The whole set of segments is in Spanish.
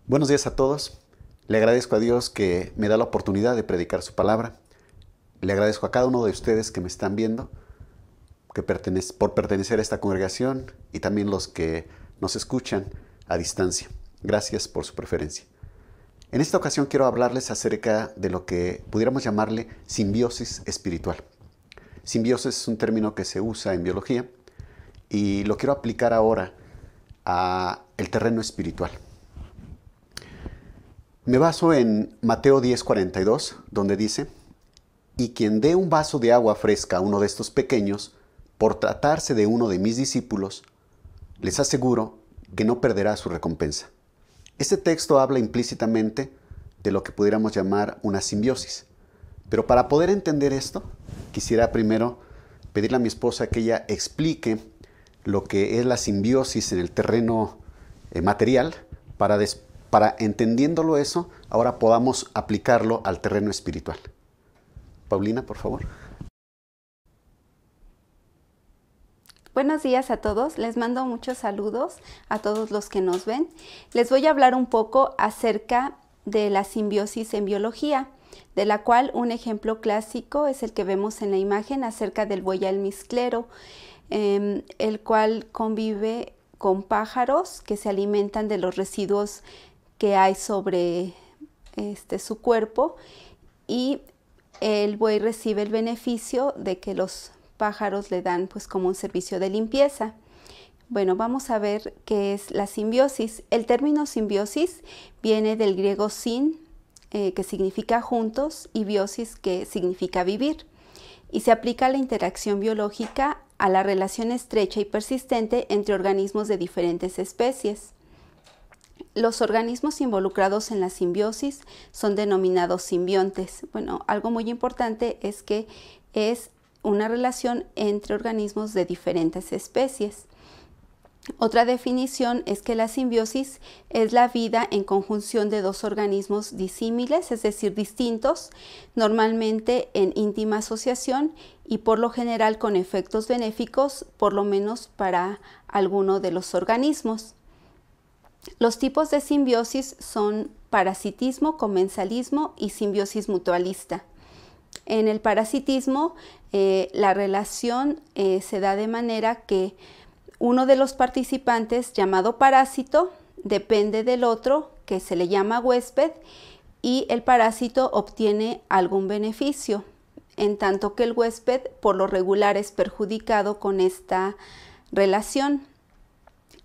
Buenos días a todos. Le agradezco a Dios que me da la oportunidad de predicar su palabra. Le agradezco a cada uno de ustedes que me están viendo por pertenecer a esta congregación y también los que nos escuchan a distancia. Gracias por su preferencia. En esta ocasión quiero hablarles acerca de lo que pudiéramos llamarle simbiosis espiritual. Simbiosis es un término que se usa en biología y lo quiero aplicar ahora a el terreno espiritual. Me baso en Mateo 10:42, donde dice: y quien dé un vaso de agua fresca a uno de estos pequeños, por tratarse de uno de mis discípulos, les aseguro que no perderá su recompensa. Este texto habla implícitamente de lo que pudiéramos llamar una simbiosis. Pero para poder entender esto, quisiera primero pedirle a mi esposa que ella explique lo que es la simbiosis en el terreno material para entendiéndolo eso, ahora podamos aplicarlo al terreno espiritual. Paulina, por favor. Buenos días a todos, les mando muchos saludos a todos los que nos ven. Les voy a hablar un poco acerca de la simbiosis en biología, de la cual un ejemplo clásico es el que vemos en la imagen acerca del buey almizclero, el cual convive con pájaros que se alimentan de los residuos que hay sobre su cuerpo, y el buey recibe el beneficio de que los pájaros le dan pues como un servicio de limpieza. Bueno, vamos a ver qué es la simbiosis. El término simbiosis viene del griego sin, que significa juntos, y biosis, que significa vivir, y se aplica a la interacción biológica, a la relación estrecha y persistente entre organismos de diferentes especies. Los organismos involucrados en la simbiosis son denominados simbiontes. Bueno, algo muy importante es que es una relación entre organismos de diferentes especies. Otra definición es que la simbiosis es la vida en conjunción de dos organismos disímiles, es decir, distintos, normalmente en íntima asociación y por lo general con efectos benéficos, por lo menos para alguno de los organismos. Los tipos de simbiosis son parasitismo, comensalismo y simbiosis mutualista. En el parasitismo, la relación se da de manera que uno de los participantes, llamado parásito, depende del otro, que se le llama huésped, y el parásito obtiene algún beneficio, en tanto que el huésped por lo regular es perjudicado con esta relación.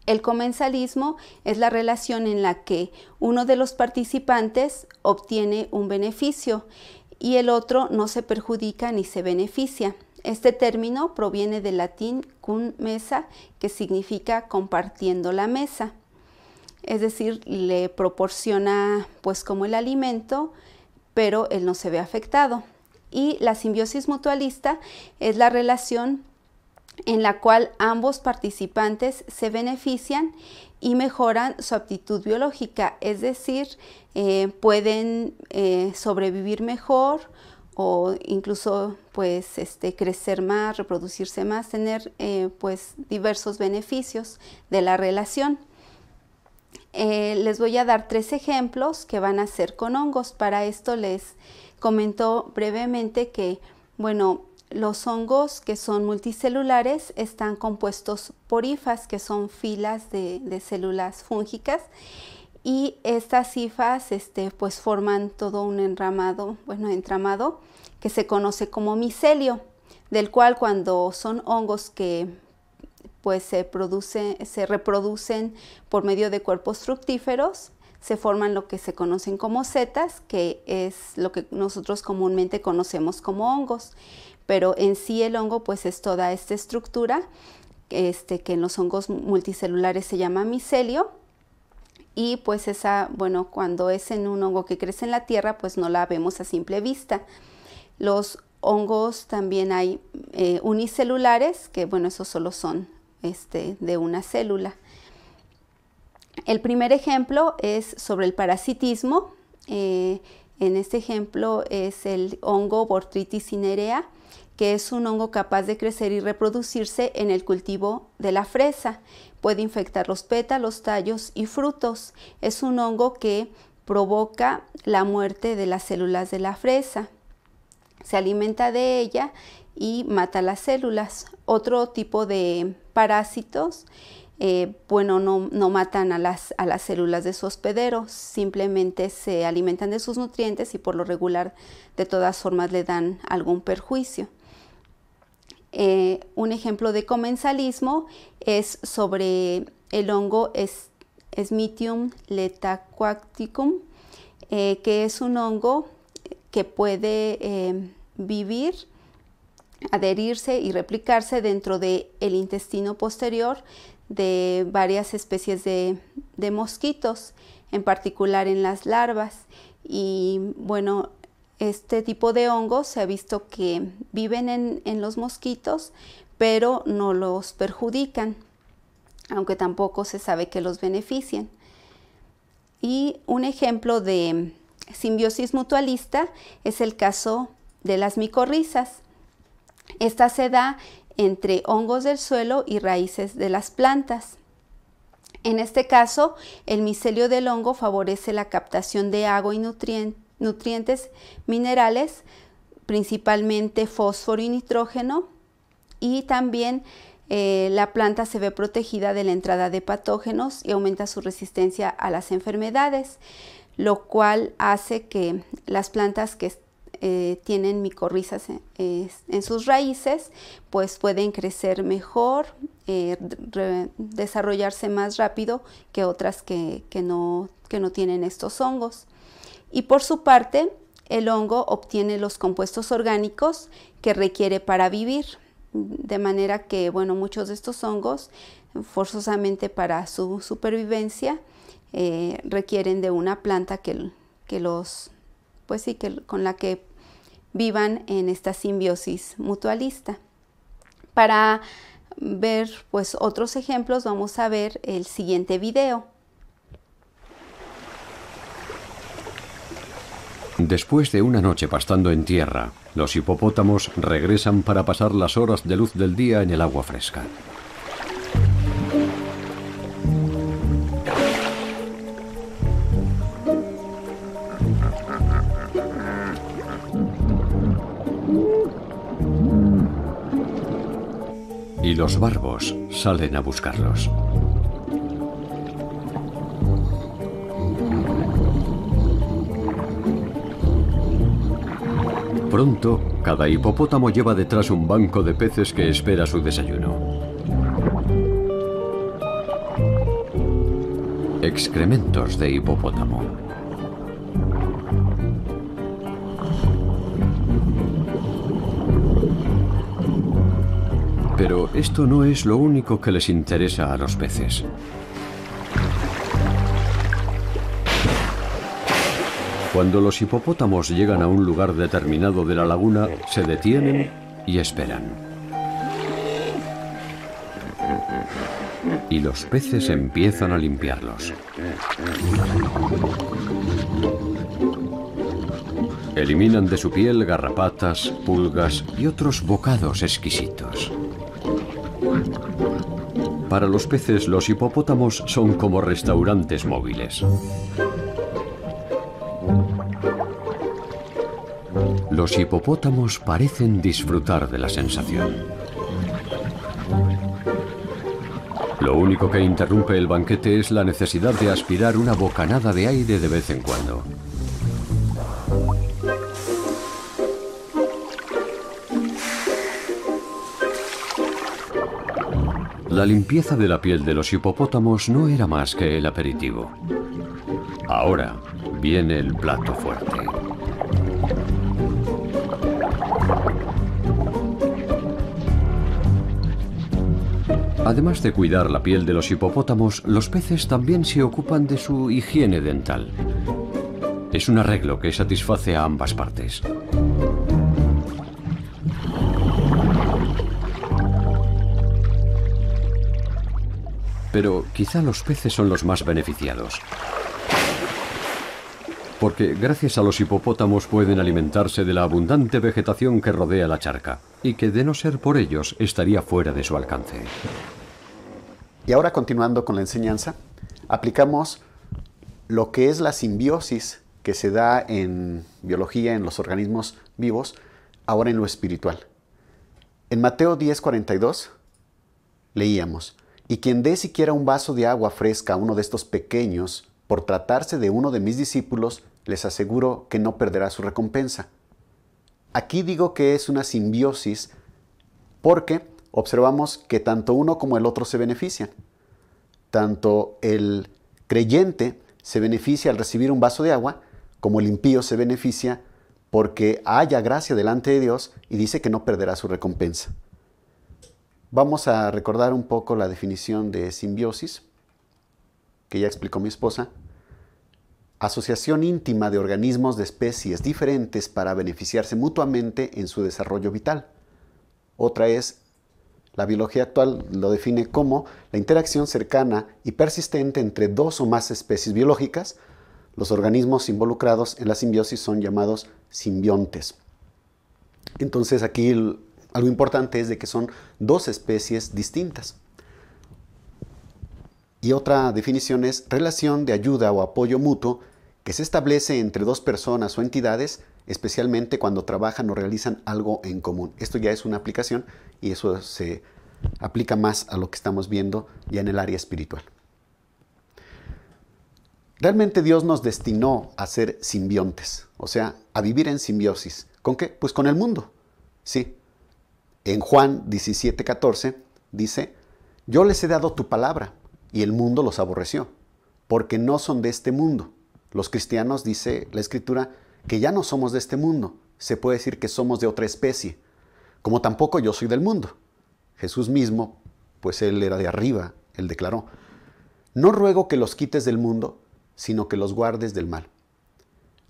El comensalismo es la relación en la que uno de los participantes obtiene un beneficio y el otro no se perjudica ni se beneficia. Este término proviene del latín cum mesa, que significa compartiendo la mesa. Es decir, le proporciona pues como el alimento, pero él no se ve afectado. Y la simbiosis mutualista es la relación en la cual ambos participantes se benefician y mejoran su aptitud biológica, es decir, pueden sobrevivir mejor o incluso pues crecer más, reproducirse más, tener pues diversos beneficios de la relación. Les voy a dar 3 ejemplos que van a ser con hongos. Para esto les comento brevemente que, bueno, los hongos que son multicelulares están compuestos por hifas, que son filas de células fúngicas, y estas hifas pues forman todo un entramado que se conoce como micelio, del cual cuando son hongos que pues se reproducen por medio de cuerpos fructíferos, se forman lo que se conocen como setas, que es lo que nosotros comúnmente conocemos como hongos. Pero en sí el hongo pues es toda esta estructura que en los hongos multicelulares se llama micelio, y pues esa, bueno, cuando es en un hongo que crece en la tierra pues no la vemos a simple vista. Los hongos también hay unicelulares, que bueno, esos solo son de una célula. El primer ejemplo es sobre el parasitismo. En este ejemplo es el hongo Botrytis cinerea, que es un hongo capaz de crecer y reproducirse en el cultivo de la fresa, puede infectar los pétalos, tallos y frutos. Es un hongo que provoca la muerte de las células de la fresa. Se alimenta de ella y mata las células. Otro tipo de parásitos, no matan a las células de su hospedero, simplemente se alimentan de sus nutrientes y por lo regular de todas formas le dan algún perjuicio. Un ejemplo de comensalismo es sobre el hongo Smithsonium letacoacticum, que es un hongo que puede vivir, adherirse y replicarse dentro del intestino posterior de varias especies de mosquitos, en particular en las larvas. Y bueno, este tipo de hongos se ha visto que viven en los mosquitos, pero no los perjudican, aunque tampoco se sabe que los beneficien. Y un ejemplo de simbiosis mutualista es el caso de las micorrizas. Esta se da entre hongos del suelo y raíces de las plantas. En este caso, el micelio del hongo favorece la captación de agua y nutrientes minerales, principalmente fósforo y nitrógeno, y también la planta se ve protegida de la entrada de patógenos y aumenta su resistencia a las enfermedades, lo cual hace que las plantas que tienen micorrizas en sus raíces, pues pueden crecer mejor, desarrollarse más rápido que otras que no tienen estos hongos. Y por su parte, el hongo obtiene los compuestos orgánicos que requiere para vivir, de manera que, bueno, muchos de estos hongos, forzosamente para su supervivencia, requieren de una planta con la que vivan en esta simbiosis mutualista. Para ver pues otros ejemplos, vamos a ver el siguiente video. Después de una noche pastando en tierra, los hipopótamos regresan para pasar las horas de luz del día en el agua fresca. Y los barbos salen a buscarlos. Pronto, cada hipopótamo lleva detrás un banco de peces que espera su desayuno. Excrementos de hipopótamo. Pero esto no es lo único que les interesa a los peces. Cuando los hipopótamos llegan a un lugar determinado de la laguna, se detienen y esperan. Y los peces empiezan a limpiarlos. Eliminan de su piel garrapatas, pulgas y otros bocados exquisitos. Para los peces, los hipopótamos son como restaurantes móviles. Los hipopótamos parecen disfrutar de la sensación. Lo único que interrumpe el banquete es la necesidad de aspirar una bocanada de aire de vez en cuando. La limpieza de la piel de los hipopótamos no era más que el aperitivo. Ahora viene el plato fuerte. Además de cuidar la piel de los hipopótamos, los peces también se ocupan de su higiene dental. Es un arreglo que satisface a ambas partes. Pero quizá los peces son los más beneficiados. Porque gracias a los hipopótamos pueden alimentarse de la abundante vegetación que rodea la charca, y que de no ser por ellos estaría fuera de su alcance. Y ahora, continuando con la enseñanza, aplicamos lo que es la simbiosis que se da en biología, en los organismos vivos, ahora en lo espiritual. En Mateo 10:42 leíamos: y quien dé siquiera un vaso de agua fresca a uno de estos pequeños, por tratarse de uno de mis discípulos, les aseguro que no perderá su recompensa. Aquí digo que es una simbiosis porque observamos que tanto uno como el otro se benefician. Tanto el creyente se beneficia al recibir un vaso de agua, como el impío se beneficia porque haya gracia delante de Dios y dice que no perderá su recompensa. Vamos a recordar un poco la definición de simbiosis, que ya explicó mi esposa. Asociación íntima de organismos de especies diferentes para beneficiarse mutuamente en su desarrollo vital. Otra es, la biología actual lo define como la interacción cercana y persistente entre dos o más especies biológicas. Los organismos involucrados en la simbiosis son llamados simbiontes. Entonces aquí algo importante es de que son dos especies distintas. Y otra definición es relación de ayuda o apoyo mutuo que se establece entre dos personas o entidades, especialmente cuando trabajan o realizan algo en común. Esto ya es una aplicación y eso se aplica más a lo que estamos viendo ya en el área espiritual. Realmente Dios nos destinó a ser simbiontes, o sea, a vivir en simbiosis. ¿Con qué? Pues con el mundo. Sí. En Juan 17:14 dice: yo les he dado tu palabra y el mundo los aborreció, porque no son de este mundo. Los cristianos, dice la Escritura, que ya no somos de este mundo. Se puede decir que somos de otra especie, como tampoco yo soy del mundo. Jesús mismo, pues él era de arriba, él declaró: no ruego que los quites del mundo, sino que los guardes del mal.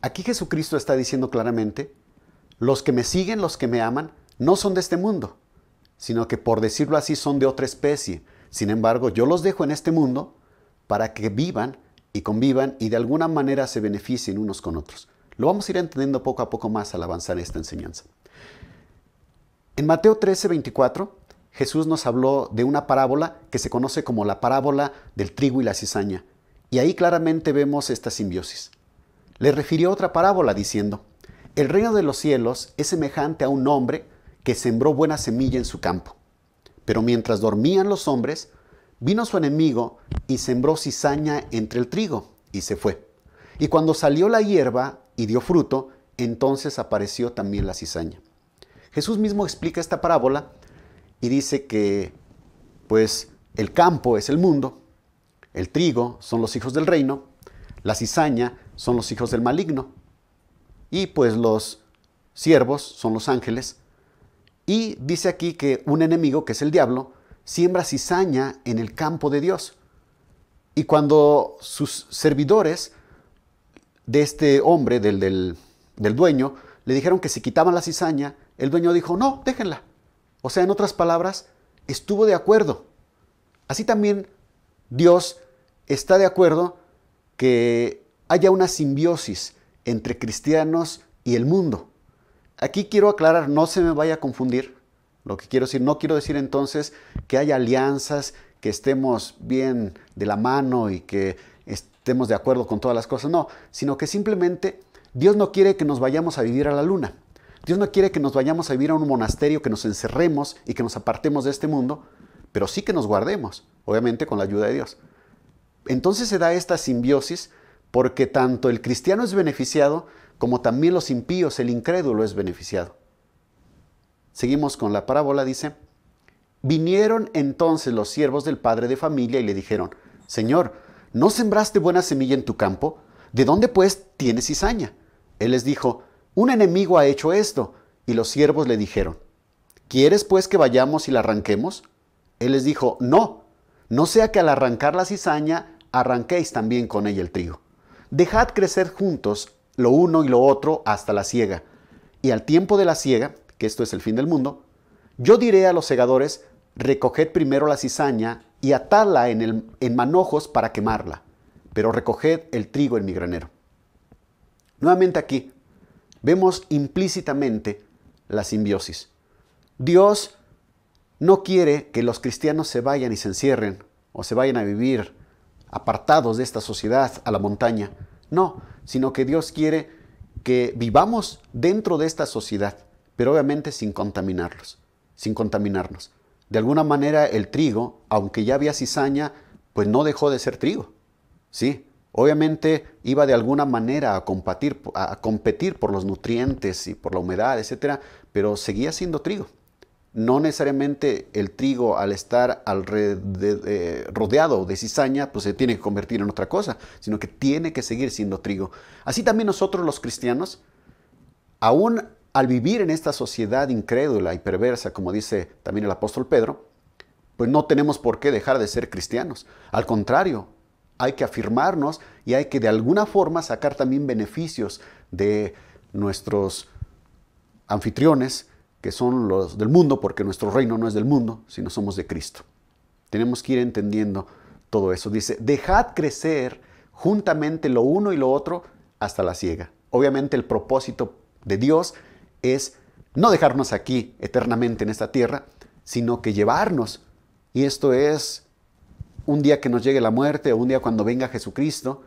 Aquí Jesucristo está diciendo claramente: los que me siguen, los que me aman, no son de este mundo, sino que, por decirlo así, son de otra especie. Sin embargo, yo los dejo en este mundo para que vivan y convivan y de alguna manera se beneficien unos con otros. Lo vamos a ir entendiendo poco a poco más al avanzar esta enseñanza. En Mateo 13:24, Jesús nos habló de una parábola que se conoce como la parábola del trigo y la cizaña. Y ahí claramente vemos esta simbiosis. Le refirió otra parábola diciendo: el reino de los cielos es semejante a un hombre que sembró buena semilla en su campo. Pero mientras dormían los hombres, vino su enemigo y sembró cizaña entre el trigo y se fue. Y cuando salió la hierba y dio fruto, entonces apareció también la cizaña. Jesús mismo explica esta parábola y dice que, pues, el campo es el mundo, el trigo son los hijos del reino, la cizaña son los hijos del maligno, y pues los siervos son los ángeles. Y dice aquí que un enemigo, que es el diablo, siembra cizaña en el campo de Dios. Y cuando sus servidores de este hombre, del dueño, le dijeron que si quitaban la cizaña, el dueño dijo: no, déjenla. O sea, en otras palabras, estuvo de acuerdo. Así también Dios está de acuerdo que haya una simbiosis entre cristianos y el mundo. Aquí quiero aclarar, no se me vaya a confundir lo que quiero decir. No quiero decir entonces que haya alianzas, que estemos bien de la mano y que estemos de acuerdo con todas las cosas. No, sino que simplemente Dios no quiere que nos vayamos a vivir a la luna. Dios no quiere que nos vayamos a vivir a un monasterio, que nos encerremos y que nos apartemos de este mundo, pero sí que nos guardemos, obviamente con la ayuda de Dios. Entonces se da esta simbiosis porque tanto el cristiano es beneficiado como también los impíos, el incrédulo, es beneficiado. Seguimos con la parábola, dice: vinieron entonces los siervos del padre de familia y le dijeron: Señor, ¿no sembraste buena semilla en tu campo? ¿De dónde pues tienes cizaña? Él les dijo: un enemigo ha hecho esto. Y los siervos le dijeron: ¿quieres pues que vayamos y la arranquemos? Él les dijo: no, no sea que al arrancar la cizaña arranquéis también con ella el trigo. Dejad crecer juntos lo uno y lo otro hasta la siega. Y al tiempo de la siega, que esto es el fin del mundo, yo diré a los segadores: recoged primero la cizaña y atadla en manojos para quemarla, pero recoged el trigo en mi granero. Nuevamente aquí vemos implícitamente la simbiosis. Dios no quiere que los cristianos se vayan y se encierren o se vayan a vivir apartados de esta sociedad a la montaña. No, sino que Dios quiere que vivamos dentro de esta sociedad, pero obviamente sin contaminarnos. De alguna manera el trigo, aunque ya había cizaña, pues no dejó de ser trigo. Sí, obviamente iba de alguna manera a competir por los nutrientes y por la humedad, etcétera, pero seguía siendo trigo. No necesariamente el trigo, al estar rodeado de cizaña, pues se tiene que convertir en otra cosa, sino que tiene que seguir siendo trigo. Así también nosotros los cristianos, aún al vivir en esta sociedad incrédula y perversa, como dice también el apóstol Pedro, pues no tenemos por qué dejar de ser cristianos. Al contrario, hay que afirmarnos y hay que de alguna forma sacar también beneficios de nuestros anfitriones, que son los del mundo, porque nuestro reino no es del mundo, sino somos de Cristo. Tenemos que ir entendiendo todo eso. Dice, dejad crecer juntamente lo uno y lo otro hasta la siega. Obviamente el propósito de Dios es no dejarnos aquí eternamente en esta tierra, sino que llevarnos. Y esto es un día que nos llegue la muerte, o un día cuando venga Jesucristo,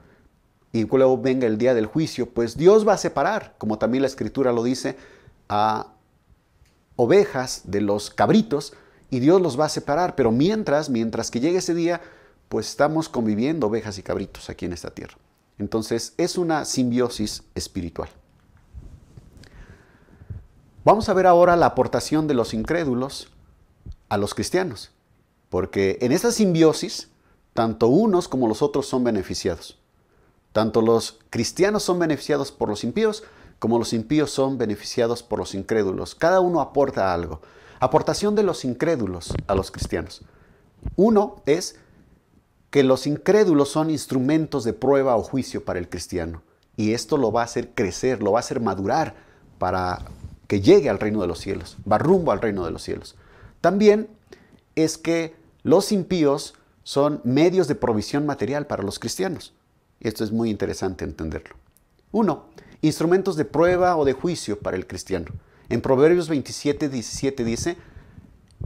y luego venga el día del juicio, pues Dios va a separar, como también la Escritura lo dice, a ovejas de los cabritos, y Dios los va a separar. Pero mientras que llegue ese día, pues estamos conviviendo ovejas y cabritos aquí en esta tierra. Entonces es una simbiosis espiritual. Vamos a ver ahora la aportación de los incrédulos a los cristianos, porque en esta simbiosis tanto unos como los otros son beneficiados. Tanto los cristianos son beneficiados por los impíos, como los impíos son beneficiados por los incrédulos. Cada uno aporta algo. Aportación de los incrédulos a los cristianos. Uno es que los incrédulos son instrumentos de prueba o juicio para el cristiano. Y esto lo va a hacer crecer, lo va a hacer madurar para que llegue al reino de los cielos. Va rumbo al reino de los cielos. También es que los impíos son medios de provisión material para los cristianos. Y esto es muy interesante entenderlo. Uno, instrumentos de prueba o de juicio para el cristiano. En Proverbios 27:17 dice,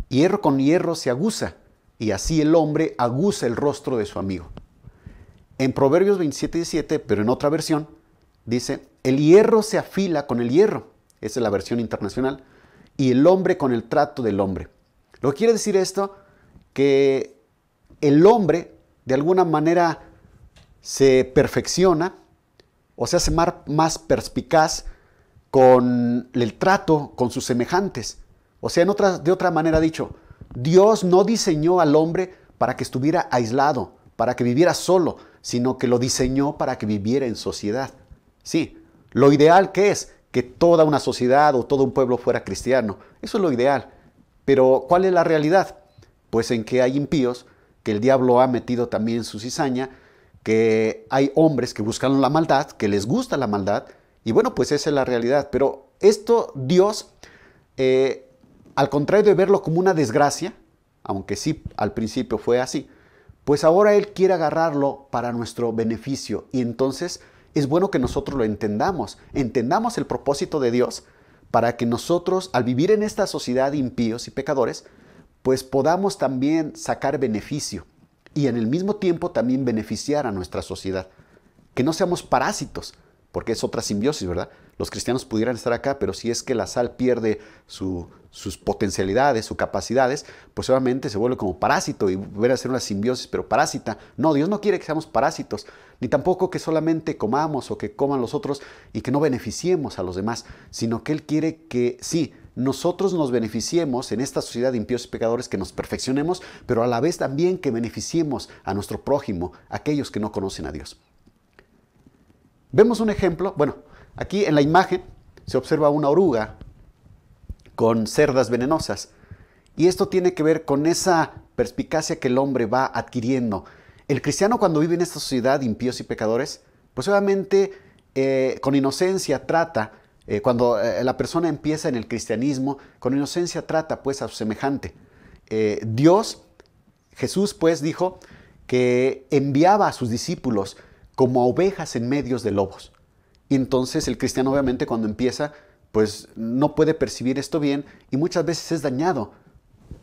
hierro con hierro se aguza, y así el hombre aguza el rostro de su amigo. En Proverbios 27:17, pero en otra versión, dice, el hierro se afila con el hierro. Esa es la versión internacional. Y el hombre con el trato del hombre. Lo que quiere decir esto, que el hombre de alguna manera se perfecciona o se hace más perspicaz con el trato con sus semejantes. O sea, de otra manera dicho, Dios no diseñó al hombre para que estuviera aislado, para que viviera solo, sino que lo diseñó para que viviera en sociedad. Sí, lo ideal que es que toda una sociedad o todo un pueblo fuera cristiano. Eso es lo ideal. Pero ¿cuál es la realidad? Pues en que hay impíos, que el diablo ha metido también su cizaña, que hay hombres que buscan la maldad, que les gusta la maldad, y bueno, pues esa es la realidad. Pero esto Dios, al contrario de verlo como una desgracia, aunque sí al principio fue así, pues ahora Él quiere agarrarlo para nuestro beneficio. Y entonces es bueno que nosotros lo entendamos el propósito de Dios, para que nosotros, al vivir en esta sociedad de impíos y pecadores, pues podamos también sacar beneficio y en el mismo tiempo también beneficiar a nuestra sociedad. Que no seamos parásitos, porque es otra simbiosis, ¿verdad? Los cristianos pudieran estar acá, pero si es que la sal pierde sus potencialidades, sus capacidades, pues obviamente se vuelve como parásito y vuelve a ser una simbiosis, pero parásita. No, Dios no quiere que seamos parásitos, ni tampoco que solamente comamos o que coman los otros y que no beneficiemos a los demás, sino que Él quiere que sí, nosotros nos beneficiemos en esta sociedad de impíos y pecadores, que nos perfeccionemos, pero a la vez también que beneficiemos a nuestro prójimo, aquellos que no conocen a Dios. Vemos un ejemplo, bueno, aquí en la imagen se observa una oruga con cerdas venenosas, y esto tiene que ver con esa perspicacia que el hombre va adquiriendo. El cristiano, cuando vive en esta sociedad de impíos y pecadores, pues obviamente con inocencia trata, cuando la persona empieza en el cristianismo, con inocencia trata pues a su semejante. Jesús pues dijo que enviaba a sus discípulos como a ovejas en medios de lobos. Y entonces el cristiano obviamente cuando empieza, pues no puede percibir esto bien y muchas veces es dañado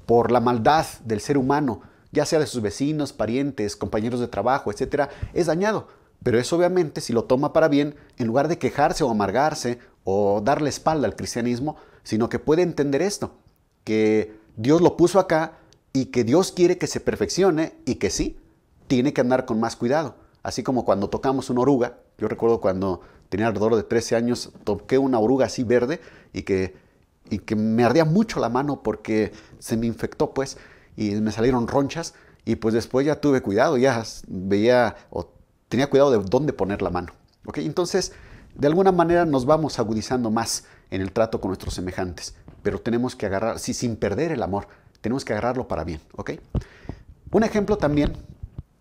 por la maldad del ser humano ya sea de sus vecinos, parientes, compañeros de trabajo, etcétera, es dañado. Pero eso obviamente, si lo toma para bien, en lugar de quejarse o amargarse o darle espalda al cristianismo, sino que puede entender esto, que Dios lo puso acá y que Dios quiere que se perfeccione y que sí, tiene que andar con más cuidado. Así como cuando tocamos una oruga, yo recuerdo cuando tenía alrededor de 13 años, toqué una oruga así verde y que me ardía mucho la mano porque se me infectó pues y me salieron ronchas y pues después ya tuve cuidado, ya veía o tenía cuidado de dónde poner la mano. ¿Okay? Entonces, de alguna manera nos vamos agudizando más en el trato con nuestros semejantes, pero tenemos que agarrar, sí, sin perder el amor, tenemos que agarrarlo para bien. ¿Okay? Un ejemplo también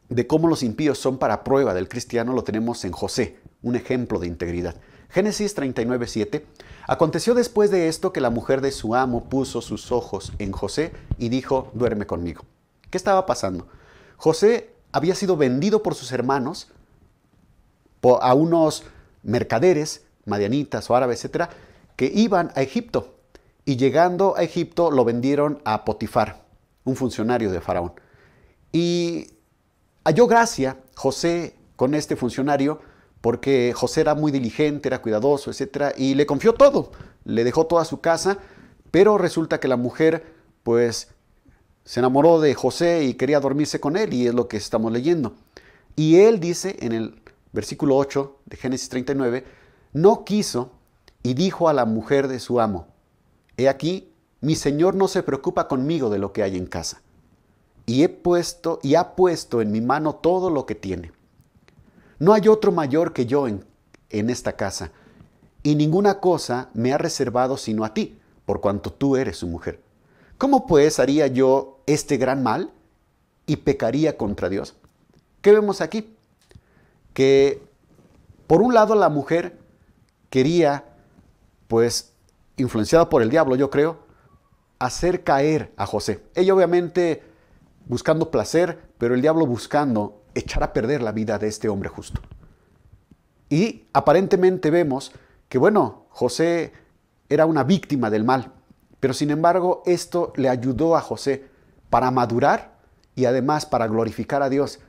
de cómo los impíos son para prueba del cristiano lo tenemos en José, un ejemplo de integridad. Génesis 39:7. Aconteció después de esto que la mujer de su amo puso sus ojos en José y dijo, duerme conmigo. ¿Qué estaba pasando? José había sido vendido por sus hermanos a unos mercaderes, madianitas o árabes, etcétera, que iban a Egipto. Y llegando a Egipto lo vendieron a Potifar, un funcionario de Faraón. Y halló gracia José con este funcionario porque José era muy diligente, era cuidadoso, etcétera, y le confió todo, le dejó toda su casa, pero resulta que la mujer, pues, se enamoró de José y quería dormirse con él, y es lo que estamos leyendo. Y él dice en el versículo 8 de Génesis 39, no quiso y dijo a la mujer de su amo, he aquí, mi señor no se preocupa conmigo de lo que hay en casa, y ha puesto en mi mano todo lo que tiene. No hay otro mayor que yo en esta casa, y ninguna cosa me ha reservado sino a ti, por cuanto tú eres su mujer. ¿Cómo pues haría yo este gran mal y pecaría contra Dios? ¿Qué vemos aquí? Que por un lado la mujer quería, pues, influenciada por el diablo, yo creo, hacer caer a José. Ella obviamente buscando placer, pero el diablo buscando echar a perder la vida de este hombre justo. Y aparentemente vemos que, bueno, José era una víctima del mal, pero sin embargo esto le ayudó a José para madurar y además para glorificar a Dios.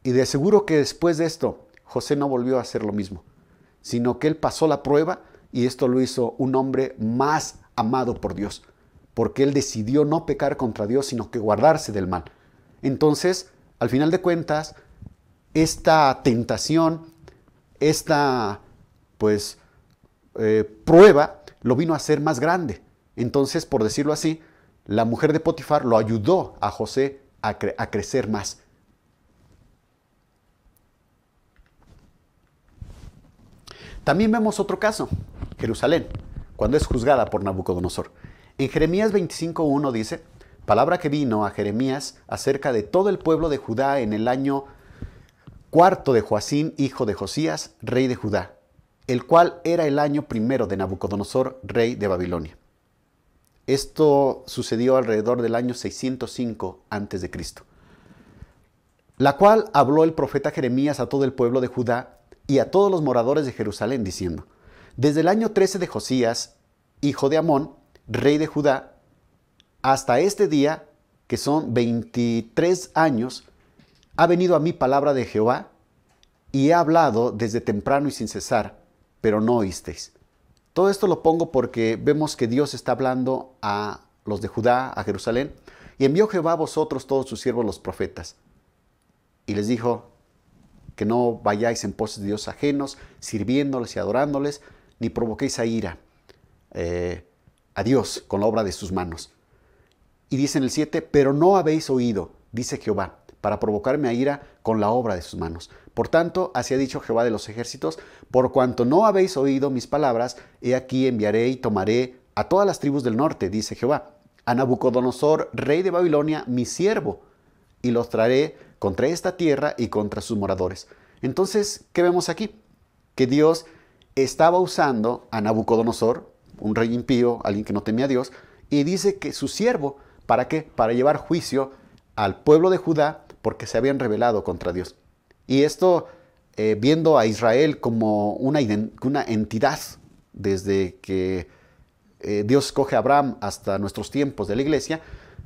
Y de seguro que después de esto, José no volvió a hacer lo mismo, sino que él pasó la prueba y esto lo hizo un hombre más amado por Dios, porque él decidió no pecar contra Dios, sino que guardarse del mal. Entonces, al final de cuentas, esta tentación, esta prueba, lo vino a hacer más grande. Entonces, por decirlo así, la mujer de Potifar lo ayudó a José a crecer más. También vemos otro caso, Jerusalén, cuando es juzgada por Nabucodonosor. En Jeremías 25:1 dice, palabra que vino a Jeremías acerca de todo el pueblo de Judá en el año 4 de Joacín, hijo de Josías, rey de Judá, el cual era el año 1 de Nabucodonosor, rey de Babilonia. Esto sucedió alrededor del año 605 a.C., la cual habló el profeta Jeremías a todo el pueblo de Judá y a todos los moradores de Jerusalén, diciendo, desde el año 13 de Josías, hijo de Amón, rey de Judá, hasta este día, que son 23 años, ha venido a mí palabra de Jehová, y he hablado desde temprano y sin cesar, pero no oísteis. Todo esto lo pongo porque vemos que Dios está hablando a los de Judá, a Jerusalén, y envió Jehová a vosotros todos sus siervos los profetas. Y les dijo que no vayáis en pos de dioses ajenos, sirviéndoles y adorándoles, ni provoquéis a ira a Dios con la obra de sus manos. Y dice en el 7, pero no habéis oído, dice Jehová, para provocarme a ira con la obra de sus manos. Por tanto, así ha dicho Jehová de los ejércitos, por cuanto no habéis oído mis palabras, he aquí enviaré y tomaré a todas las tribus del norte, dice Jehová, a Nabucodonosor, rey de Babilonia, mi siervo, y los traeré contra esta tierra y contra sus moradores. Entonces, ¿qué vemos aquí? Que Dios estaba usando a Nabucodonosor, un rey impío, alguien que no temía a Dios, y dice que su siervo, ¿para qué? Para llevar juicio al pueblo de Judá porque se habían rebelado contra Dios. Y esto, viendo a Israel como una entidad, desde que Dios escoge a Abraham hasta nuestros tiempos de la iglesia,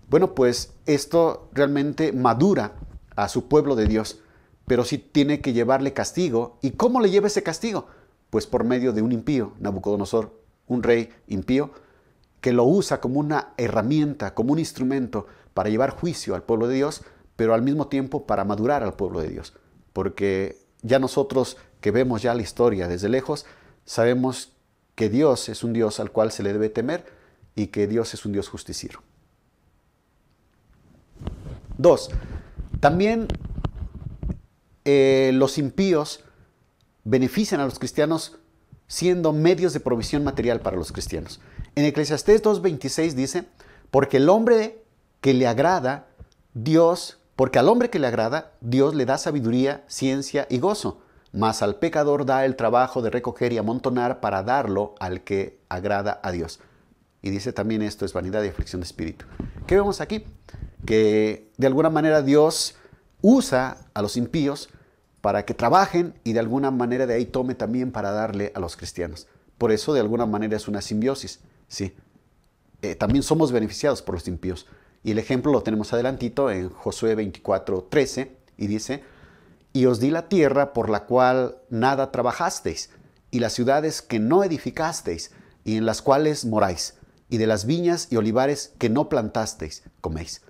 Bueno, pues esto realmente madura a su pueblo de Dios, pero sí tiene que llevarle castigo. ¿Y cómo le lleva ese castigo? Pues por medio de un impío, Nabucodonosor, un rey impío, que lo usa como una herramienta, como un instrumento para llevar juicio al pueblo de Dios, pero al mismo tiempo para madurar al pueblo de Dios. Porque ya nosotros que vemos ya la historia desde lejos, sabemos que Dios es un Dios al cual se le debe temer y que Dios es un Dios justiciero. 2. También los impíos benefician a los cristianos siendo medios de provisión material para los cristianos. En Eclesiastés 2:26 dice, porque al hombre que le agrada, Dios le da sabiduría, ciencia y gozo, mas al pecador da el trabajo de recoger y amontonar para darlo al que agrada a Dios. Y dice también esto es vanidad y aflicción de espíritu. ¿Qué vemos aquí? Que de alguna manera Dios usa a los impíos para que trabajen y de alguna manera de ahí tome también para darle a los cristianos. Por eso de alguna manera es una simbiosis. Sí. También somos beneficiados por los impíos. Y el ejemplo lo tenemos adelantito en Josué 24:13 y dice, y os di la tierra por la cual nada trabajasteis, y las ciudades que no edificasteis, y en las cuales moráis, y de las viñas y olivares que no plantasteis, coméis.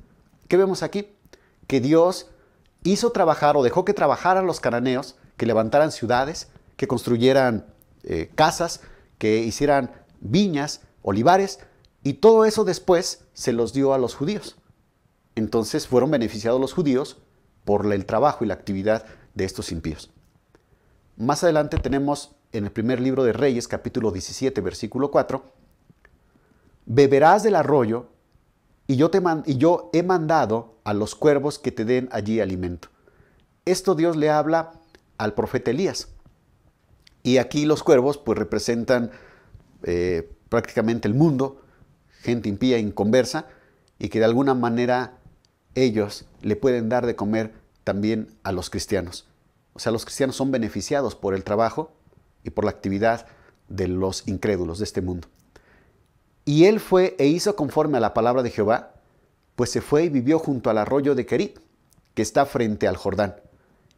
¿Qué vemos aquí? Que Dios hizo trabajar o dejó que trabajaran los cananeos, que levantaran ciudades, que construyeran casas, que hicieran viñas, olivares, y todo eso después se los dio a los judíos. Entonces fueron beneficiados los judíos por el trabajo y la actividad de estos impíos. Más adelante tenemos en el primer libro de Reyes, capítulo 17, versículo 4, beberás del arroyo, y yo he mandado a los cuervos que te den allí alimento. Esto Dios le habla al profeta Elías. Y aquí los cuervos pues representan prácticamente el mundo, gente impía, inconversa, y que de alguna manera ellos le pueden dar de comer también a los cristianos. O sea, los cristianos son beneficiados por el trabajo y por la actividad de los incrédulos de este mundo. Y él fue e hizo conforme a la palabra de Jehová, pues se fue y vivió junto al arroyo de Querit, que está frente al Jordán.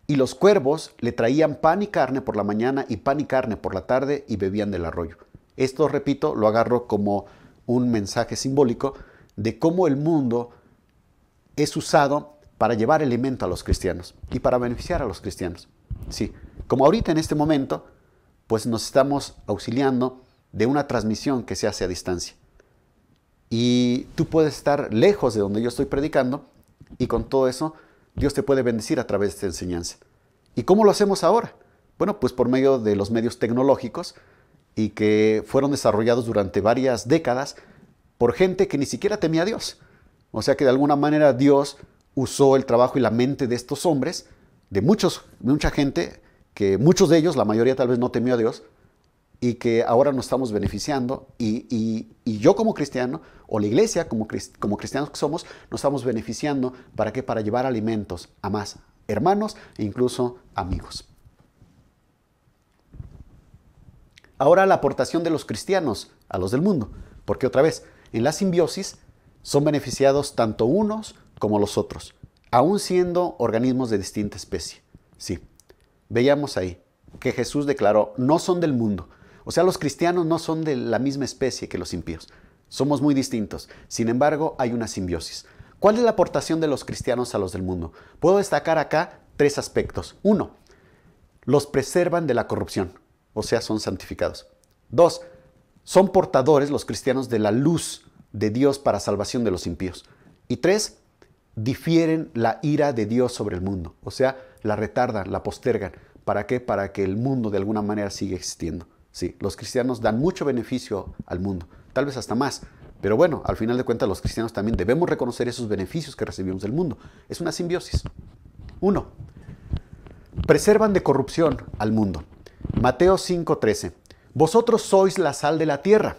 Y los cuervos le traían pan y carne por la mañana y pan y carne por la tarde y bebían del arroyo. Esto, repito, lo agarro como un mensaje simbólico de cómo el mundo es usado para llevar alimento a los cristianos y para beneficiar a los cristianos. Sí, como ahorita en este momento, pues nos estamos auxiliando de una transmisión que se hace a distancia. Y tú puedes estar lejos de donde yo estoy predicando y con todo eso Dios te puede bendecir a través de esta enseñanza. ¿Y cómo lo hacemos ahora? Bueno, pues por medio de los medios tecnológicos y que fueron desarrollados durante varias décadas por gente que ni siquiera temía a Dios. O sea que de alguna manera Dios usó el trabajo y la mente de estos hombres, de mucha gente, que muchos de ellos, la mayoría tal vez no temió a Dios, y que ahora nos estamos beneficiando, y yo como cristiano, o la iglesia como cristianos que somos, nos estamos beneficiando, ¿para qué? Para llevar alimentos a más hermanos e incluso amigos. Ahora la aportación de los cristianos a los del mundo, porque otra vez, en la simbiosis son beneficiados tanto unos como los otros, aun siendo organismos de distinta especie. Sí, veíamos ahí que Jesús declaró, no son del mundo. O sea, los cristianos no son de la misma especie que los impíos. Somos muy distintos. Sin embargo, hay una simbiosis. ¿Cuál es la aportación de los cristianos a los del mundo? Puedo destacar acá 3 aspectos. 1, los preservan de la corrupción, o sea, son santificados. 2, son portadores los cristianos de la luz de Dios para salvación de los impíos. Y 3, difieren la ira de Dios sobre el mundo, o sea, la retardan, la postergan. ¿Para qué? Para que el mundo de alguna manera siga existiendo. Sí, los cristianos dan mucho beneficio al mundo, tal vez hasta más. Pero bueno, al final de cuentas los cristianos también debemos reconocer esos beneficios que recibimos del mundo. Es una simbiosis. 1, preservan de corrupción al mundo. Mateo 5:13. Vosotros sois la sal de la tierra,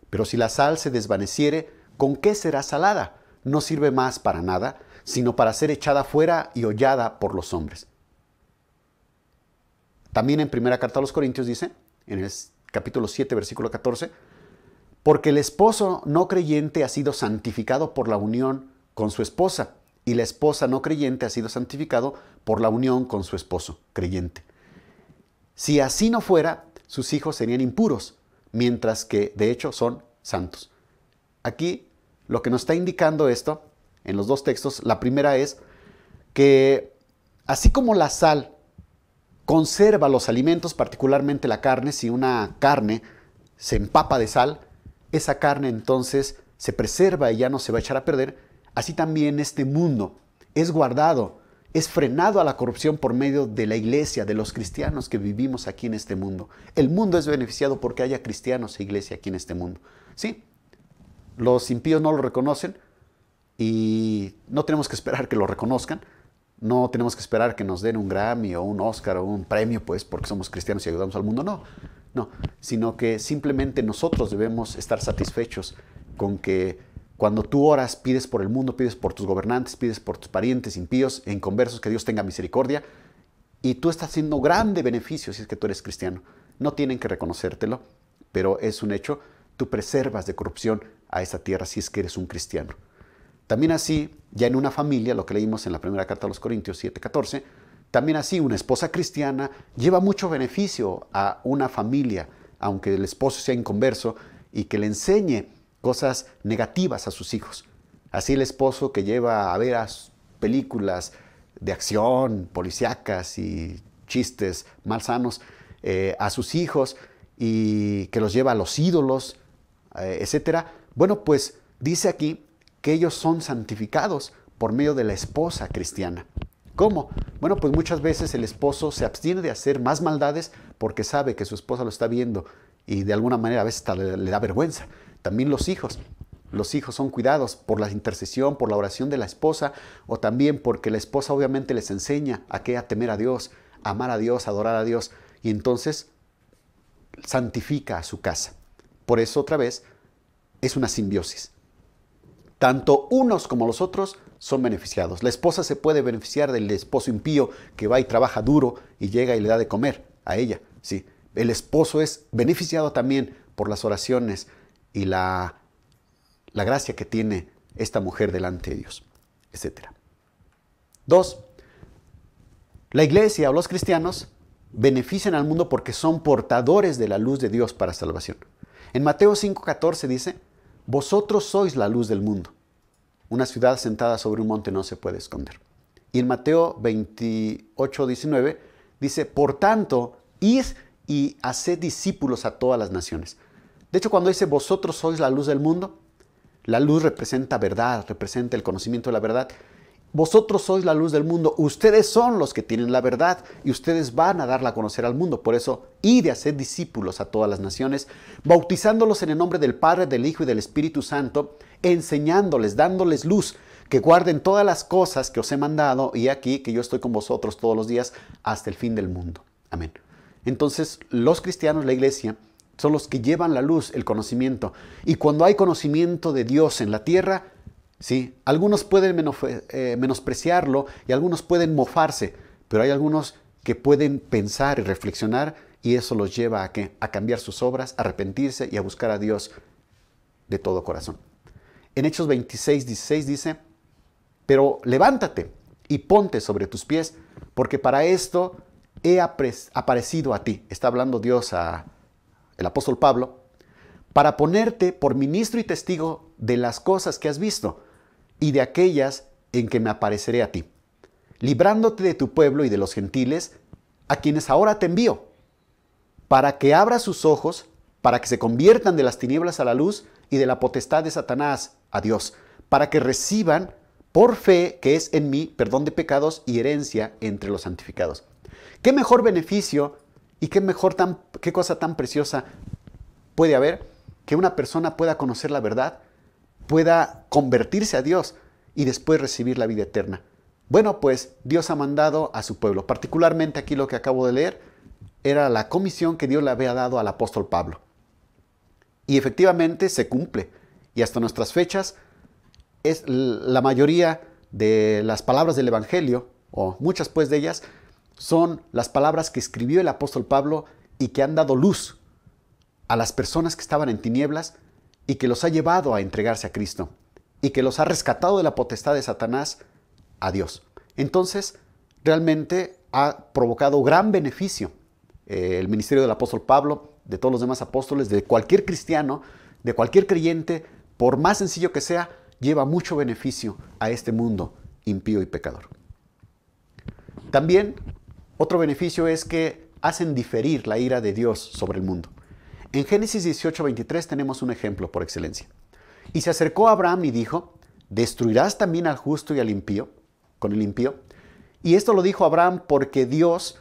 pero si la sal se desvaneciere, ¿con qué será salada? No sirve más para nada, sino para ser echada fuera y hollada por los hombres. También en primera carta a los Corintios dice, en el capítulo 7, versículo 14, porque el esposo no creyente ha sido santificado por la unión con su esposa, y la esposa no creyente ha sido santificado por la unión con su esposo creyente. Si así no fuera, sus hijos serían impuros, mientras que de hecho son santos. Aquí lo que nos está indicando esto, en los dos textos, la primera es que así como la sal conserva los alimentos, particularmente la carne, si una carne se empapa de sal, esa carne entonces se preserva y ya no se va a echar a perder, así también este mundo es guardado, es frenado a la corrupción por medio de la iglesia, de los cristianos que vivimos aquí en este mundo. El mundo es beneficiado porque haya cristianos e iglesia aquí en este mundo. Sí, los impíos no lo reconocen y no tenemos que esperar que lo reconozcan. No tenemos que esperar que nos den un Grammy o un Oscar o un premio, pues, porque somos cristianos y ayudamos al mundo. No, sino que simplemente nosotros debemos estar satisfechos con que cuando tú oras, pides por el mundo, pides por tus gobernantes, pides por tus parientes impíos e inconversos, que Dios tenga misericordia, y tú estás haciendo grande beneficio si es que tú eres cristiano. No tienen que reconocértelo, pero es un hecho. Tú preservas de corrupción a esa tierra si es que eres un cristiano. También así, ya en una familia, lo que leímos en la primera carta a los Corintios 7:14, también así una esposa cristiana lleva mucho beneficio a una familia, aunque el esposo sea inconverso, y que le enseñe cosas negativas a sus hijos. Así el esposo que lleva a ver películas de acción, policíacas y chistes malsanos a sus hijos y que los lleva a los ídolos, etcétera. Bueno, pues dice aquí que ellos son santificados por medio de la esposa cristiana. ¿Cómo? Bueno, pues muchas veces el esposo se abstiene de hacer más maldades porque sabe que su esposa lo está viendo y de alguna manera a veces le da vergüenza. También los hijos son cuidados por la intercesión, por la oración de la esposa, o también porque la esposa obviamente les enseña a temer a Dios, amar a Dios, adorar a Dios, y entonces santifica a su casa. Por eso otra vez es una simbiosis. Tanto unos como los otros son beneficiados. La esposa se puede beneficiar del esposo impío que va y trabaja duro y llega y le da de comer a ella. Sí. El esposo es beneficiado también por las oraciones y la gracia que tiene esta mujer delante de Dios, etc. 2. La iglesia o los cristianos benefician al mundo porque son portadores de la luz de Dios para salvación. En Mateo 5:14 dice: vosotros sois la luz del mundo. Una ciudad sentada sobre un monte no se puede esconder. Y en Mateo 28:19 dice: por tanto, id y haced discípulos a todas las naciones. De hecho, cuando dice vosotros sois la luz del mundo, la luz representa verdad, representa el conocimiento de la verdad. Vosotros sois la luz del mundo, ustedes son los que tienen la verdad y ustedes van a darla a conocer al mundo. Por eso, id y haced discípulos a todas las naciones, bautizándolos en el nombre del Padre, del Hijo y del Espíritu Santo, enseñándoles, dándoles luz, que guarden todas las cosas que os he mandado, y aquí que yo estoy con vosotros todos los días hasta el fin del mundo. Amén. Entonces, los cristianos, la iglesia, son los que llevan la luz, el conocimiento. Y cuando hay conocimiento de Dios en la tierra, sí, algunos pueden menospreciarlo y algunos pueden mofarse, pero hay algunos que pueden pensar y reflexionar y eso los lleva a ¿qué? A cambiar sus obras, a arrepentirse y a buscar a Dios de todo corazón. En Hechos 26:16 dice: pero levántate y ponte sobre tus pies, porque para esto he aparecido a ti. Está hablando Dios el apóstol Pablo, para ponerte por ministro y testigo de las cosas que has visto y de aquellas en que me apareceré a ti, librándote de tu pueblo y de los gentiles, a quienes ahora te envío, para que abras sus ojos, para que se conviertan de las tinieblas a la luz y de la potestad de Satanás a Dios, para que reciban por fe que es en mí perdón de pecados y herencia entre los santificados. ¿Qué mejor beneficio y qué cosa tan preciosa puede haber que una persona pueda conocer la verdad, pueda convertirse a Dios y después recibir la vida eterna? Bueno, pues Dios ha mandado a su pueblo. Particularmente aquí lo que acabo de leer era la comisión que Dios le había dado al apóstol Pablo. Y efectivamente se cumple. Y hasta nuestras fechas es la mayoría de las palabras del Evangelio, o muchas pues de ellas, son las palabras que escribió el apóstol Pablo y que han dado luz a las personas que estaban en tinieblas y que los ha llevado a entregarse a Cristo. y que los ha rescatado de la potestad de Satanás a Dios. Entonces, realmente ha provocado gran beneficio el ministerio del apóstol Pablo, de todos los demás apóstoles, de cualquier cristiano, de cualquier creyente, por más sencillo que sea, lleva mucho beneficio a este mundo impío y pecador. También otro beneficio es que hacen diferir la ira de Dios sobre el mundo. En Génesis 18:23 tenemos un ejemplo por excelencia. Y se acercó a Abraham y dijo, ¿destruirás también al justo y al impío, con el impío? Y esto lo dijo Abraham porque Dios,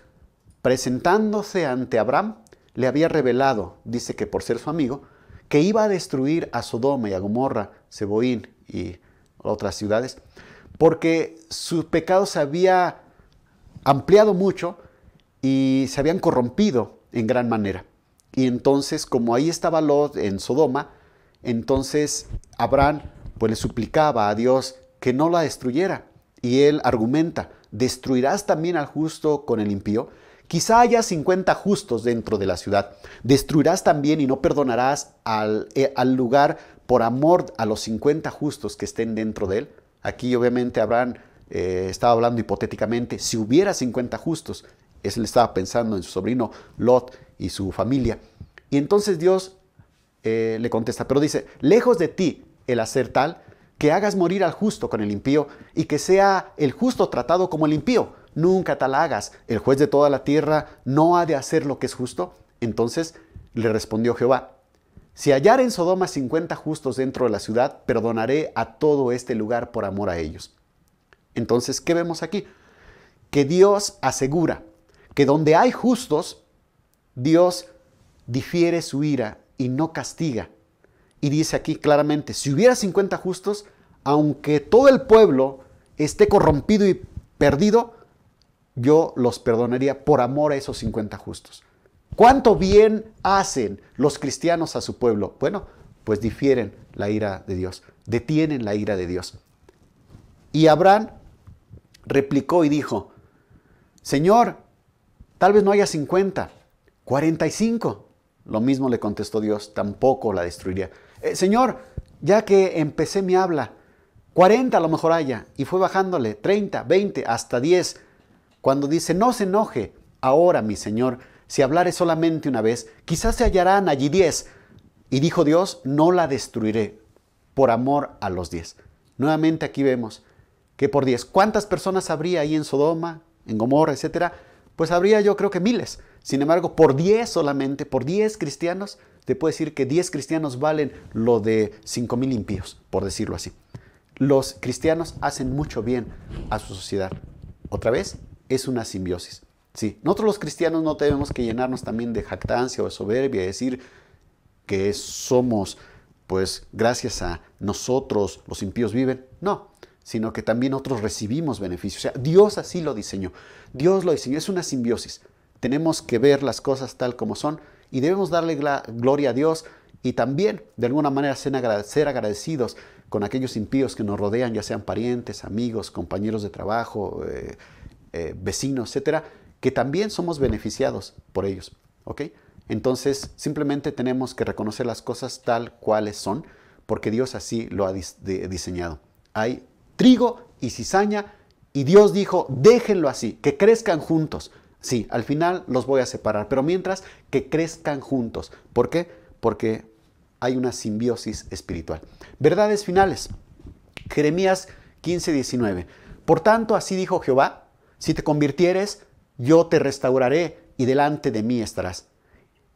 presentándose ante Abraham, le había revelado, dice que por ser su amigo, que iba a destruir a Sodoma y a Gomorra, Zeboín y otras ciudades, porque su pecado se había ampliado mucho y se habían corrompido en gran manera. Y entonces, como ahí estaba Lot en Sodoma, entonces Abraham pues le suplicaba a Dios que no la destruyera. Y él argumenta, ¿destruirás también al justo con el impío? Quizá haya 50 justos dentro de la ciudad. ¿Destruirás también y no perdonarás al lugar por amor a los 50 justos que estén dentro de él? Aquí obviamente Abraham estaba hablando hipotéticamente, si hubiera 50 justos, él estaba pensando en su sobrino Lot y su familia. Y entonces Dios le contesta, pero dice, lejos de ti el hacer tal, que hagas morir al justo con el impío y que sea el justo tratado como el impío. Nunca tal hagas. El juez de toda la tierra no ha de hacer lo que es justo. Entonces le respondió Jehová, si hallar en Sodoma 50 justos dentro de la ciudad, perdonaré a todo este lugar por amor a ellos. Entonces, ¿qué vemos aquí? Que Dios asegura que donde hay justos, Dios difiere su ira y no castiga. Y dice aquí claramente, si hubiera 50 justos, aunque todo el pueblo esté corrompido y perdido, yo los perdonaría por amor a esos 50 justos. ¿Cuánto bien hacen los cristianos a su pueblo? Bueno, pues difieren la ira de Dios, detienen la ira de Dios. Y Abraham replicó y dijo, Señor, tal vez no haya 50, 45. Lo mismo le contestó Dios, tampoco la destruiría. Señor, ya que empecé mi habla, 40 a lo mejor haya, y fue bajándole 30, 20, hasta 10. Cuando dice, no se enoje, ahora mi Señor, si hablare solamente una vez, quizás se hallarán allí 10. Y dijo Dios, no la destruiré por amor a los 10. Nuevamente aquí vemos que por 10. ¿Cuántas personas habría ahí en Sodoma, en Gomorra, etcétera? Pues habría yo creo que miles. Sin embargo, por 10 solamente, por 10 cristianos, te puedo decir que 10 cristianos valen lo de 5,000 impíos, por decirlo así. Los cristianos hacen mucho bien a su sociedad. Otra vez, es una simbiosis. Sí, nosotros los cristianos no tenemos que llenarnos también de jactancia o de soberbia y decir que somos, pues gracias a nosotros los impíos viven. No, sino que también nosotros recibimos beneficios. O sea, Dios así lo diseñó. Dios lo diseñó, es una simbiosis. Tenemos que ver las cosas tal como son y debemos darle gloria a Dios y también de alguna manera ser agradecidos con aquellos impíos que nos rodean, ya sean parientes, amigos, compañeros de trabajo, vecinos, etcétera, que también somos beneficiados por ellos. ¿Ok? Entonces simplemente tenemos que reconocer las cosas tal cuales son porque Dios así lo ha diseñado. Hay trigo y cizaña y Dios dijo, déjenlo así, que crezcan juntos. Sí, al final los voy a separar, pero mientras que crezcan juntos. ¿Por qué? Porque hay una simbiosis espiritual. Verdades finales. Jeremías 15:19. Por tanto, así dijo Jehová, si te convirtieres, yo te restauraré y delante de mí estarás.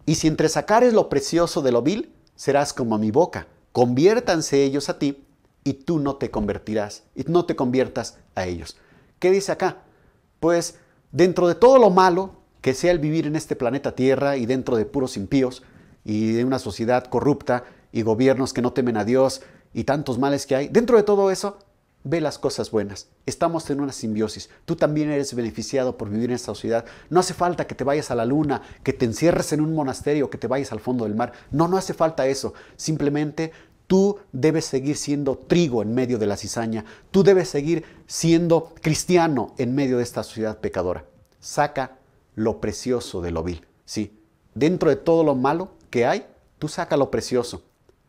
Y si entresacares lo precioso de lo vil, serás como a mi boca. Conviértanse ellos a ti y tú no te convertirás, y no te conviertas a ellos. ¿Qué dice acá? Pues dentro de todo lo malo que sea el vivir en este planeta Tierra y dentro de puros impíos y de una sociedad corrupta y gobiernos que no temen a Dios y tantos males que hay, dentro de todo eso, ve las cosas buenas. Estamos en una simbiosis. Tú también eres beneficiado por vivir en esta sociedad. No hace falta que te vayas a la luna, que te encierres en un monasterio, que te vayas al fondo del mar. No, no hace falta eso. Simplemente tú debes seguir siendo trigo en medio de la cizaña. Tú debes seguir siendo cristiano en medio de esta sociedad pecadora. Saca lo precioso de lo vil. ¿Sí? Dentro de todo lo malo que hay, tú saca lo precioso.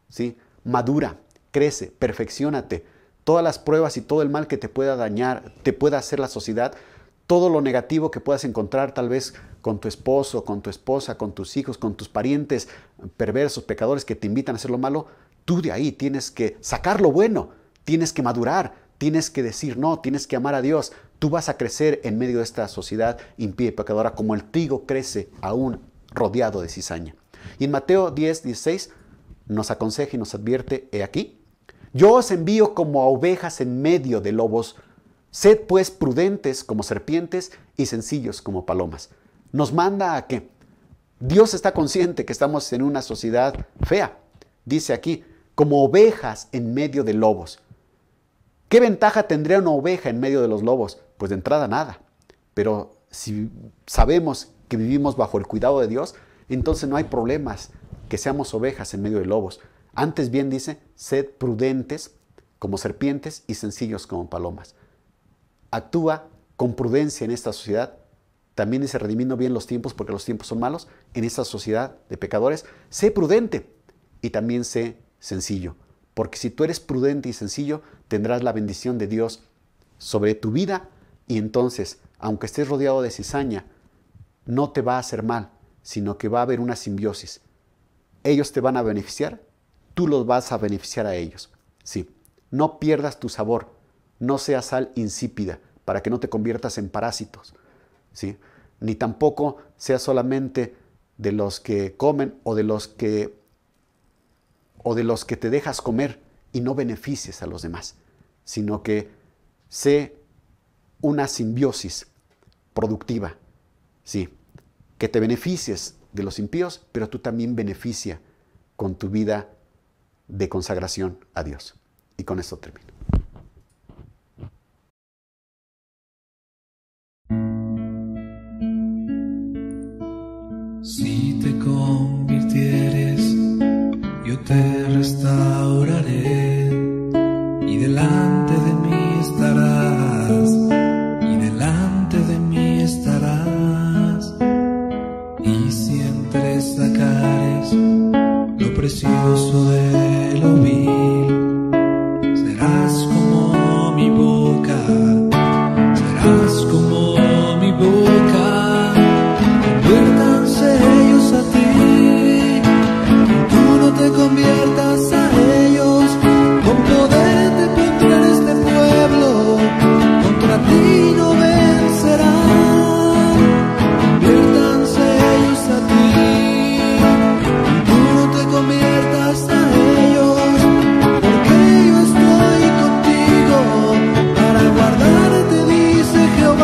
¿Sí? Madura, crece, perfecciónate. Todas las pruebas y todo el mal que te pueda dañar, te pueda hacer la sociedad, todo lo negativo que puedas encontrar tal vez con tu esposo, con tu esposa, con tus hijos, con tus parientes perversos, pecadores que te invitan a hacer lo malo, tú de ahí tienes que sacar lo bueno, tienes que madurar, tienes que decir no, tienes que amar a Dios. Tú vas a crecer en medio de esta sociedad impía y pecadora como el trigo crece aún rodeado de cizaña. Y en Mateo 10:16 nos aconseja y nos advierte, he aquí, yo os envío como a ovejas en medio de lobos. Sed pues prudentes como serpientes y sencillos como palomas. Nos manda a que Dios está consciente que estamos en una sociedad fea. Dice aquí, como ovejas en medio de lobos. ¿Qué ventaja tendría una oveja en medio de los lobos? Pues de entrada nada. Pero si sabemos que vivimos bajo el cuidado de Dios, entonces no hay problemas que seamos ovejas en medio de lobos. Antes bien dice, sed prudentes como serpientes y sencillos como palomas. Actúa con prudencia en esta sociedad. También dice, redimiendo bien los tiempos porque los tiempos son malos. En esta sociedad de pecadores, sé prudente y también sé sencillo. Porque si tú eres prudente y sencillo, tendrás la bendición de Dios sobre tu vida y entonces, aunque estés rodeado de cizaña, no te va a hacer mal, sino que va a haber una simbiosis. Ellos te van a beneficiar, tú los vas a beneficiar a ellos. Sí, no pierdas tu sabor, no seas sal insípida para que no te conviertas en parásitos. ¿Sí? Ni tampoco seas solamente de los que comen o de los que te dejas comer y no beneficies a los demás, sino que sé una simbiosis productiva, sí, que te beneficies de los impíos, pero tú también beneficia con tu vida de consagración a Dios. Y con esto termino. Si te convirtieres, yo te restauraré, y delante de mí estarás, y delante de mí estarás. Y si entre sacares lo precioso de lo vil, serás como mi boca, serás como mi boca. Conviértanse ellos a ti, tú no te conviertas a ellos. Con poder te pondré en este pueblo, contra ti no vencerán. Conviértanse ellos a ti, tú no te conviertas a ellos, porque yo estoy contigo para guardarte, dice Jehová.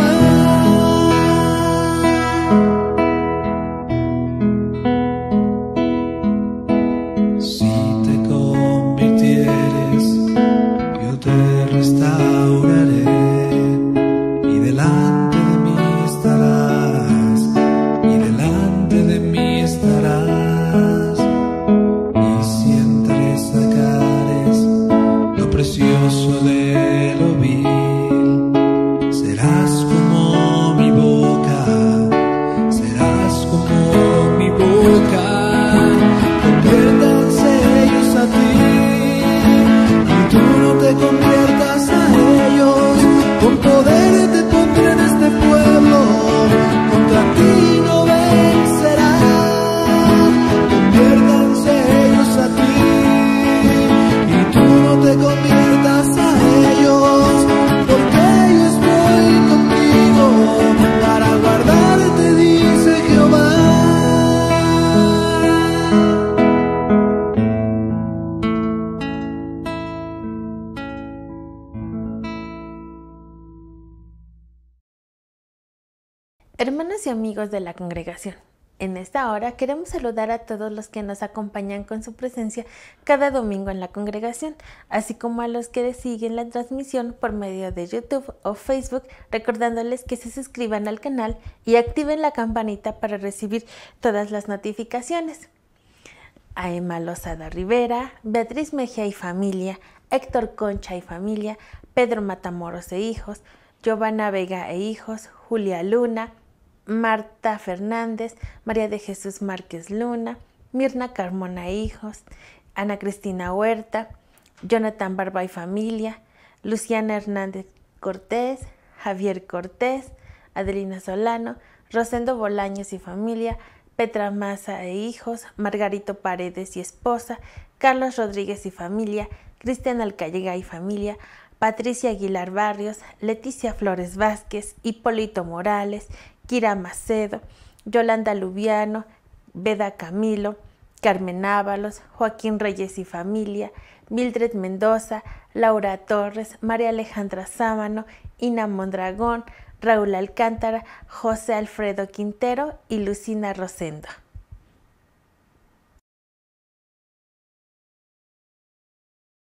Hermanos y amigos de la congregación, en esta hora queremos saludar a todos los que nos acompañan con su presencia cada domingo en la congregación, así como a los que siguen la transmisión por medio de YouTube o Facebook, recordándoles que se suscriban al canal y activen la campanita para recibir todas las notificaciones. A Emma Lozada Rivera, Beatriz Mejía y familia, Héctor Concha y familia, Pedro Matamoros e hijos, Giovanna Vega e hijos, Julia Luna, Marta Fernández, María de Jesús Márquez Luna, Mirna Carmona e hijos, Ana Cristina Huerta, Jonathan Barba y familia, Luciana Hernández Cortés, Javier Cortés, Adelina Solano, Rosendo Bolaños y familia, Petra Maza e hijos, Margarito Paredes y esposa, Carlos Rodríguez y familia, Cristian Alcallega y familia, Patricia Aguilar Barrios, Leticia Flores Vázquez, Hipólito Morales, Kira Macedo, Yolanda Lubiano, Beda Camilo, Carmen Ábalos, Joaquín Reyes y familia, Mildred Mendoza, Laura Torres, María Alejandra Sámano, Ina Mondragón, Raúl Alcántara, José Alfredo Quintero y Lucina Rosendo.